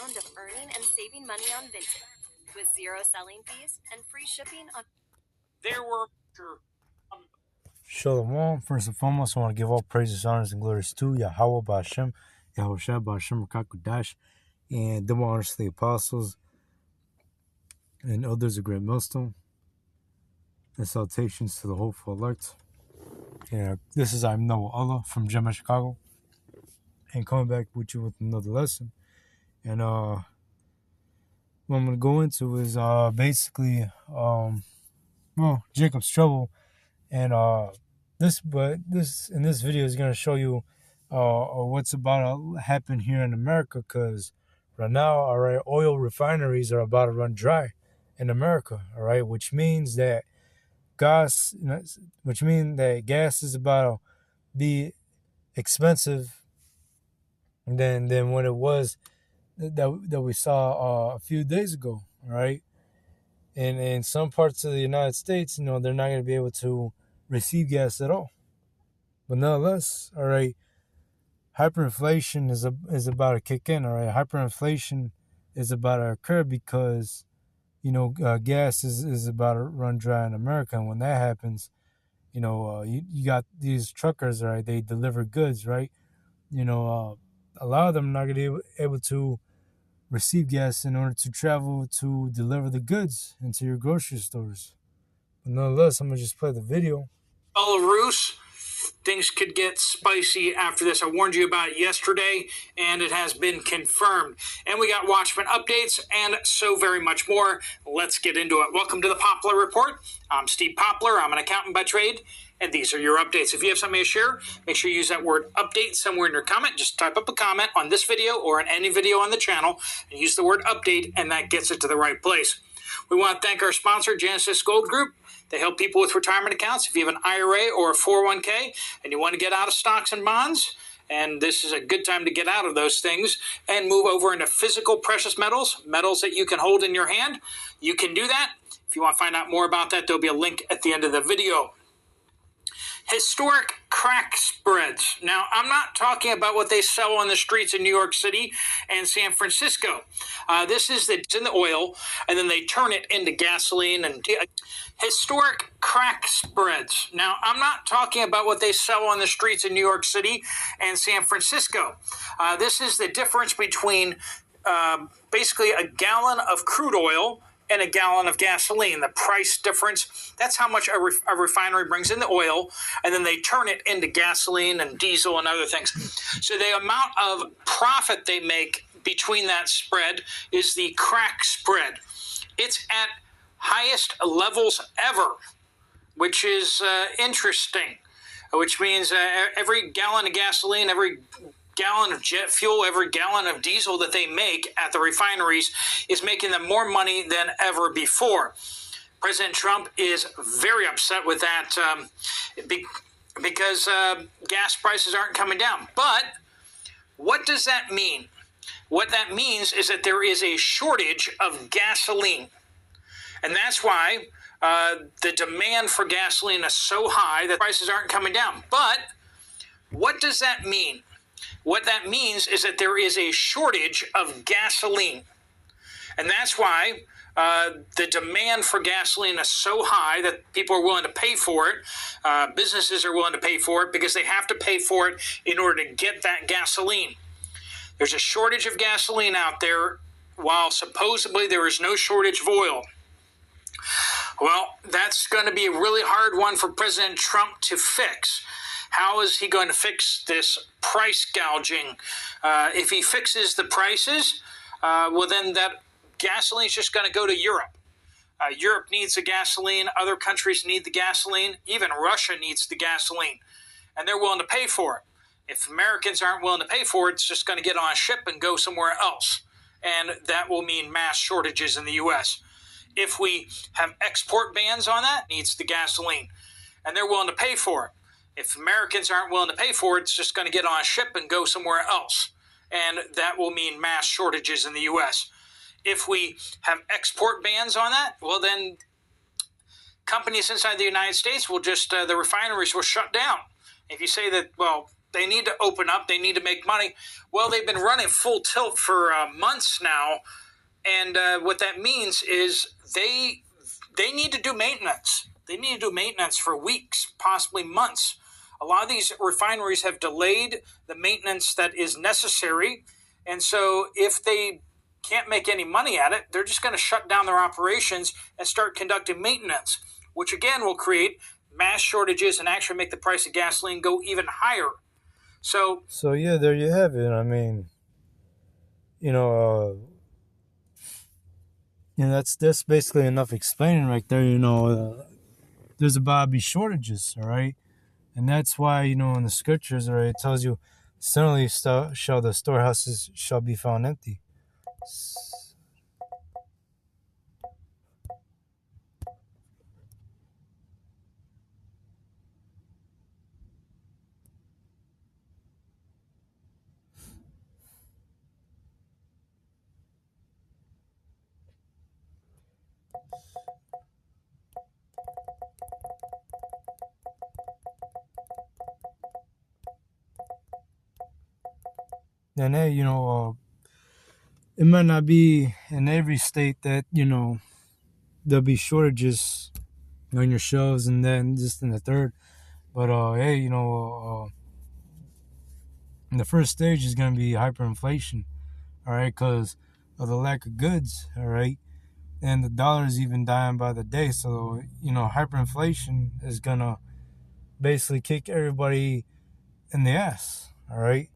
sound of earning and saving money on vintage with zero selling fees and free shipping on. There were Shalom. First and foremost, I want to give all praises, honors, and glories to Yahweh Ba'Shem, Yahushua Ba'Shem Rakakudash, and double honors to the apostles and others of great millstone, and salutations to the hopeful alert. And this is I'm Noah Allah from Gemma, Chicago, and coming back with you with another lesson. And what I'm going to go into is basically, Jacob's trouble, and this video is going to show you what's about to happen here in America, because right now, all right, oil refineries are about to run dry in America, all right, which means that gas is about to be expensive than what it was that we saw a few days ago, all right. And in some parts of the United States, they're not going to be able to receive gas at all. But nonetheless, all right, hyperinflation is about to kick in, all right. Hyperinflation is about to occur because, gas is about to run dry in America. And when that happens, you got these truckers, right? They deliver goods, right? A lot of them are not going to be able to receive gas in order to travel to deliver the goods into your grocery stores. But nonetheless, I'm going to just play the video. Belarus, things could get spicy after this. I warned you about it yesterday, and it has been confirmed. And we got Watchmen updates and so very much more. Let's get into it. Welcome to the Poplar Report. I'm Steve Poplar. I'm an accountant by trade, and these are your updates. If you have something to share, make sure you use that word update somewhere in your comment. Just type up a comment on this video or on any video on the channel and use the word update, and that gets it to the right place. We want to thank our sponsor, Genesis Gold Group. They help people with retirement accounts. If you have an IRA or a 401k and you want to get out of stocks and bonds, and this is a good time to get out of those things and move over into physical precious metals that you can hold in your hand, you can do that. If you want to find out more about that, there'll be a link at the end of the video. Historic crack spreads. Now, I'm not talking about what they sell on the streets in New York City and San Francisco. This is it's in the oil, and then they turn it into gasoline and historic crack spreads. Now, I'm not talking about what they sell on the streets in New York City and San Francisco. This is the difference between basically a gallon of crude oil and a gallon of gasoline. The price difference, that's how much a refinery brings in the oil, and then they turn it into gasoline and diesel and other things. So the amount of profit they make between that spread is the crack spread. It's at highest levels ever, which is interesting, which means every gallon of gasoline, every gallon of jet fuel, every gallon of diesel that they make at the refineries is making them more money than ever before. President Trump is very upset with that because gas prices aren't coming down. But what does that mean? What that means is that there is a shortage of gasoline. And that's why the demand for gasoline is so high that prices aren't coming down. But what does that mean? What that means is that there is a shortage of gasoline. And that's why the demand for gasoline is so high that people are willing to pay for it. Businesses are willing to pay for it because they have to pay for it in order to get that gasoline. There's a shortage of gasoline out there, while supposedly there is no shortage of oil. Well, that's going to be a really hard one for President Trump to fix. How is he going to fix this price gouging? If he fixes the prices, well, then that gasoline is just going to go to Europe. Europe needs the gasoline. Other countries need the gasoline. Even Russia needs the gasoline. And they're willing to pay for it. If Americans aren't willing to pay for it, it's just going to get on a ship and go somewhere else. And that will mean mass shortages in the U.S. If we have export bans on that, it needs the gasoline. And they're willing to pay for it. If Americans aren't willing to pay for it, it's just going to get on a ship and go somewhere else. And that will mean mass shortages in the U.S. If we have export bans on that, well, then companies inside the United States will just, the refineries will shut down. If you say that, well, They need to open up. They need to make money. Well, they've been running full tilt for months now, and what that means is they need to do maintenance. They need to do maintenance for weeks, possibly months. A lot of these refineries have delayed the maintenance that is necessary, and so if they can't make any money at it, they're just going to shut down their operations and start conducting maintenance, which again will create mass shortages and actually make the price of gasoline go even higher. So yeah, there you have it. I mean, that's basically enough explaining right there. There's about to be shortages, all right, and that's why in the scriptures, all right, it tells you, suddenly shall the storehouses shall be found empty. And hey, it might not be in every state that there'll be shortages on your shelves, and then just in the third. But hey, the first stage is gonna be hyperinflation, all right, because of the lack of goods, all right, and the dollar is even dying by the day. So hyperinflation is gonna basically kick everybody in the ass, all right.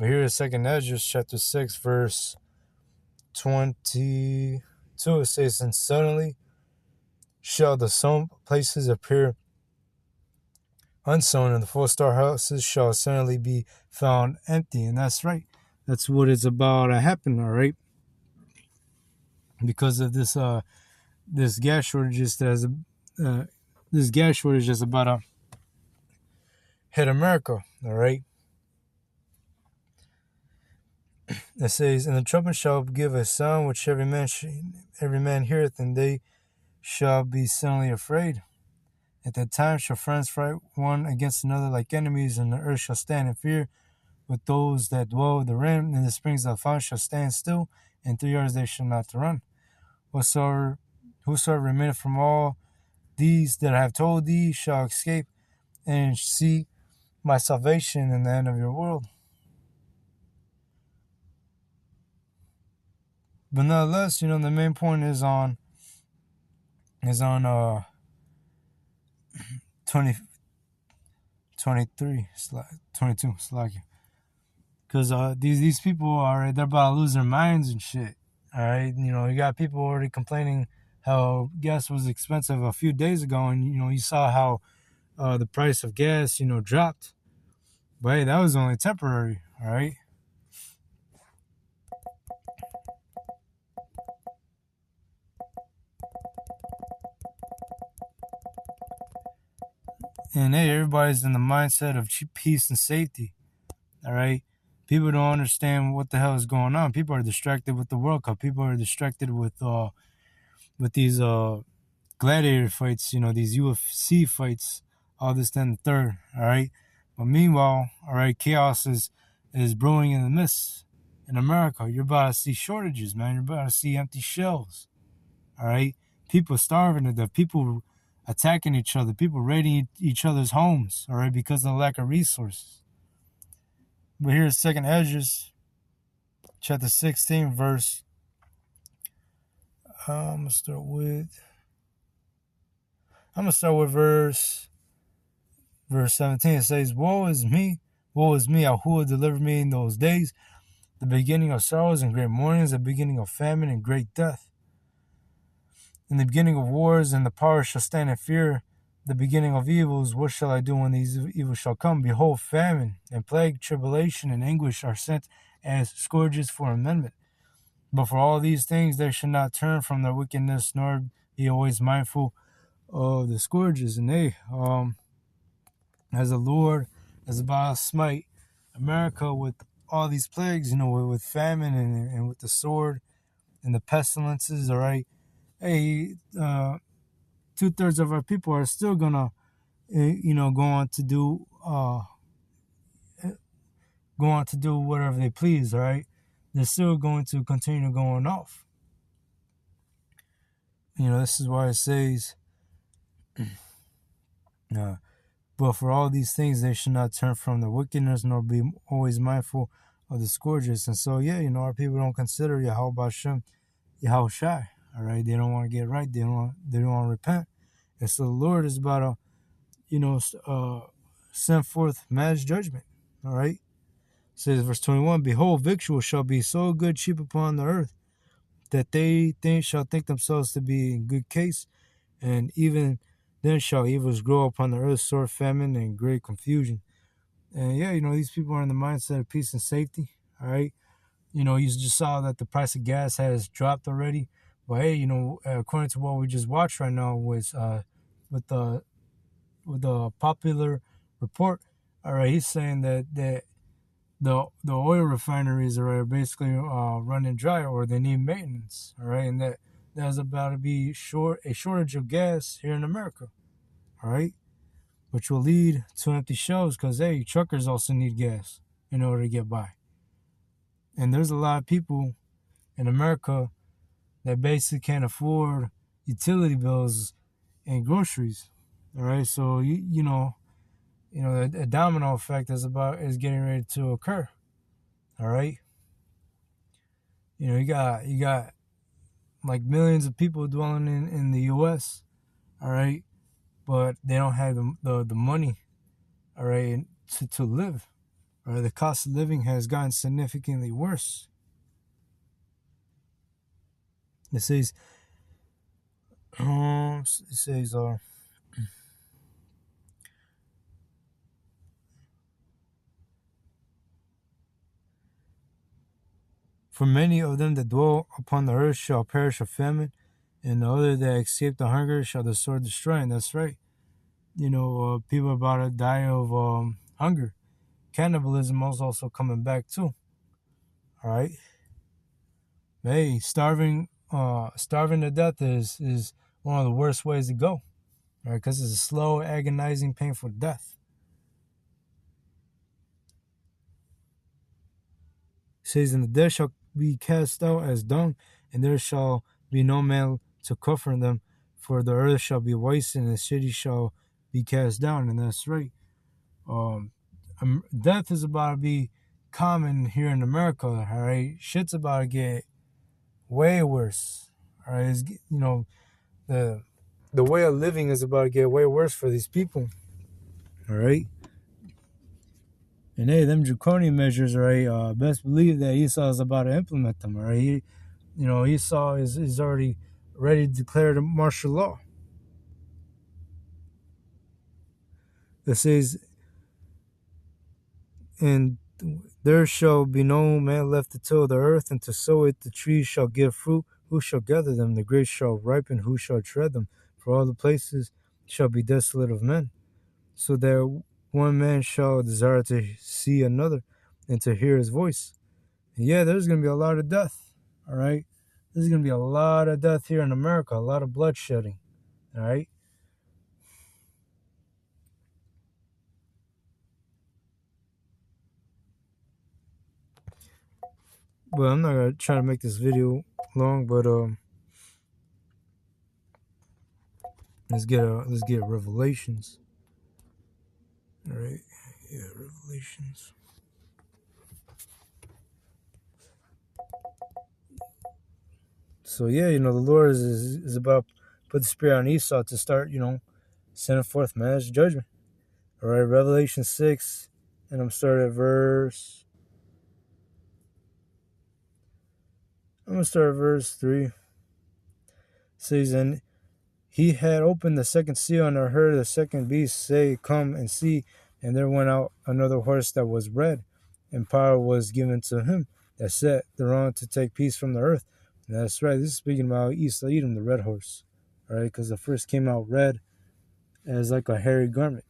But here is 2 Ezra chapter 6 verse 22. It says, and suddenly shall the sown places appear unsown, and the 4 storehouses shall suddenly be found empty. And that's right. That's what is about to happen, all right? Because of this gas shortage that's about to hit America, all right? It says, and the trumpet shall give a sound which every man heareth, and they shall be suddenly afraid. At that time shall friends fight one against another like enemies, and the earth shall stand in fear with those that dwell therein, and the springs of the fountain shall stand still, and 3 years they shall not run. Whosoever remaineth from all these that I have told thee shall escape, and see my salvation in the end of your world. But nonetheless, the main point is on 22 Slovakia. Because these people are, they're about to lose their minds and shit. All right, you got people already complaining how gas was expensive a few days ago, and you saw how the price of gas dropped. But hey, that was only temporary. All right. And hey, everybody's in the mindset of peace and safety. All right. People don't understand what the hell is going on. People are distracted with the World Cup. People are distracted with these gladiator fights. These UFC fights. All this, then, the third. All right. But meanwhile, all right, chaos is brewing in the midst in America. You're about to see shortages, man. You're about to see empty shelves. All right. People starving to death. People attacking each other. People raiding each other's homes. All right, because of the lack of resources. But here's 2 Ezra, chapter 16, verse. I'm gonna start with verse 17. It says, "Woe is me, who will deliver me in those days? The beginning of sorrows and great mournings, the beginning of famine and great death. In the beginning of wars, and the power shall stand in fear. The beginning of evils, what shall I do when these evils shall come? Behold, famine and plague, tribulation and anguish are sent as scourges for amendment. But for all these things they should not turn from their wickedness, nor be always mindful of the scourges." And they, as the Lord is about to smite America with all these plagues, with famine and with the sword and the pestilences, all right? Hey, 2/3 of our people are still gonna, go on to do go on to do whatever they please, all right? They're still going to continue going off. This is why it says, but for all these things, they should not turn from their wickedness, nor be always mindful of the scourges. And so, our people don't consider Yahweh Bashem, Yahweh Shai, all right? They don't want to get right. They don't want to repent. And so the Lord is about to, send forth mass judgment, all right? It says, verse 21, behold, victual shall be so good cheap upon the earth, that they shall think themselves to be in good case, and even then shall evils grow upon the earth, sore famine and great confusion. And these people are in the mindset of peace and safety, all right? You just saw that the price of gas has dropped already. But hey, according to what we just watched right now was with the popular report, all right, he's saying that the oil refineries are basically running dry, or they need maintenance, all right, and that there's about to be a shortage of gas here in America, all right, which will lead to empty shelves because, hey, truckers also need gas in order to get by. And there's a lot of people in America that basically can't afford utility bills and groceries, all right, so a domino effect is getting ready to occur, all right. You got like millions of people dwelling in the U.S., all right, but they don't have the money, all right, to live. All right, the cost of living has gotten significantly worse. It says, for many of them that dwell upon the earth shall perish of famine, and the other that escape the hunger shall the sword destroy. And that's right. People are about to die of hunger. Cannibalism is also coming back too. All right. Hey, starving to death is one of the worst ways to go. All right, because it's a slow, agonizing, painful death. It says, and the dead shall be cast out as dung, and there shall be no man to comfort them, for the earth shall be wasted, and the city shall be cast down. And that's right. Death is about to be common here in America. All right, shit's about to get way worse. All right, the way of living is about to get way worse for these people. All right. And hey, them draconian measures, right? Best believe that Esau is about to implement them. All right. Esau is already ready to declare the martial law. It says, and there shall be no man left to till the earth, and to sow it. The trees shall give fruit. Who shall gather them? The grapes shall ripen. Who shall tread them? For all the places shall be desolate of men, so that one man shall desire to see another and to hear his voice. And there's going to be a lot of death, all right? There's going to be a lot of death here in America, a lot of bloodshedding, all right? But I'm not going to try to make this video long, but let's get Revelations. All right, Revelations. So the Lord is about to put the spirit on Esau to start, sending forth man's judgment. All right, Revelation 6, and I'm starting at verse 3. It says, and he had opened the second seal, and I heard the second beast say, come and see. And there went out another horse that was red, and power was given to him that sat thereon to take peace from the earth. And that's right, this is speaking about Esau Edom, the red horse. All right, because the first came out red as like a hairy garment.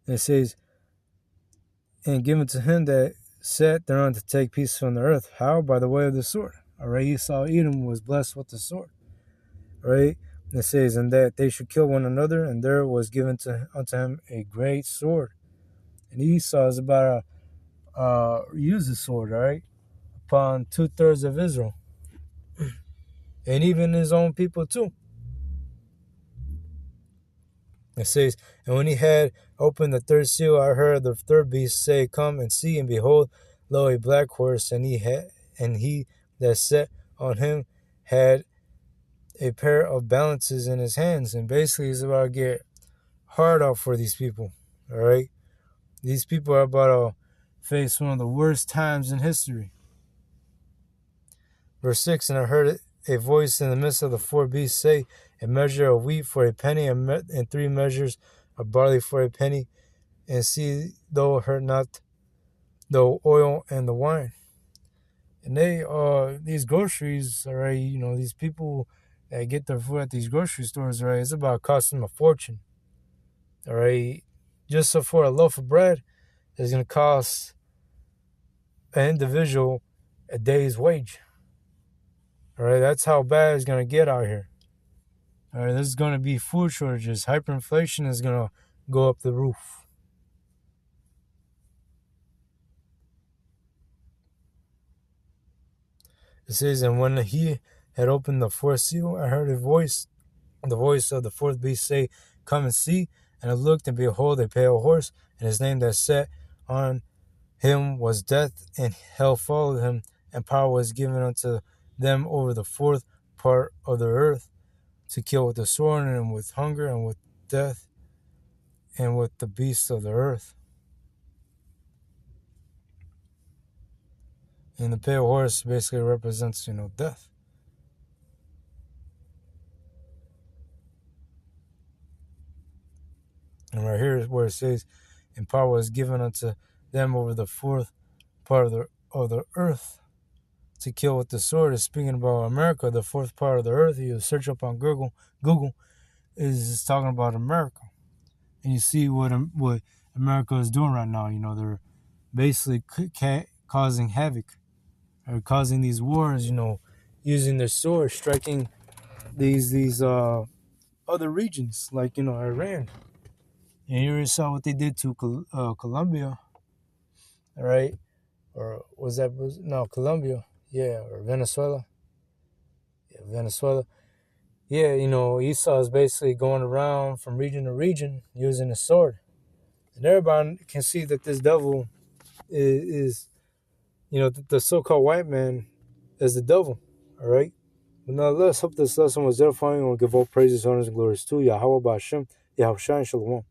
And it says, and given to him that sat thereon to take peace from the earth. How? By the way of the sword. All right, Esau Edom was blessed with the sword. All right, and it says, and that they should kill one another, and there was given unto him a great sword. and Esau is about to use the sword, all right, upon 2/3 of Israel, and even his own people too. It says, and when he had opened the third seal, I heard the third beast say, "Come and see." And behold, lo, a black horse, and he that sat on him had a pair of balances in his hands. And basically, it's about to get hard out for these people. All right, these people are about to face one of the worst times in history. Verse 6, and I heard a voice in the midst of the four beasts say, a measure of wheat for a penny, and 3 measures of barley for a penny, and see thou hurt not the oil and the wine. And these groceries, all right, these people that get their food at these grocery stores, right, it's about costing them a fortune. All right, just for a loaf of bread is going to cost an individual a day's wage. All right, that's how bad it's going to get out here. All right, there's going to be food shortages. Hyperinflation is going to go up the roof. It says, and when he had opened the fourth seal, I heard the voice of the fourth beast say, come and see. And I looked, and behold, a pale horse, and his name that sat on him was Death, and hell followed him, and power was given unto them over the fourth part of the earth, to kill with the sword, and with hunger, and with death, and with the beasts of the earth. And the pale horse basically represents, death. And right here is where it says, and power was given unto them over the fourth part of the earth, to kill with the sword. Is speaking about America, the fourth part of the earth. You search up on Google is talking about America. And you see what America is doing right now. They're basically causing havoc, or causing these wars, using their swords, striking these other regions, like, Iran. And you already saw what they did to Colombia, all right? Or was that Brazil? No, Colombia, yeah, or Venezuela. Yeah, Venezuela. Yeah, Esau is basically going around from region to region using a sword. And everybody can see that this devil is the so-called white man is the devil, all right? But now let's hope this lesson was edifying, and we'll give all praises, honors, and glories to Yahweh Ba'Shem, Yahushua, and Shalom.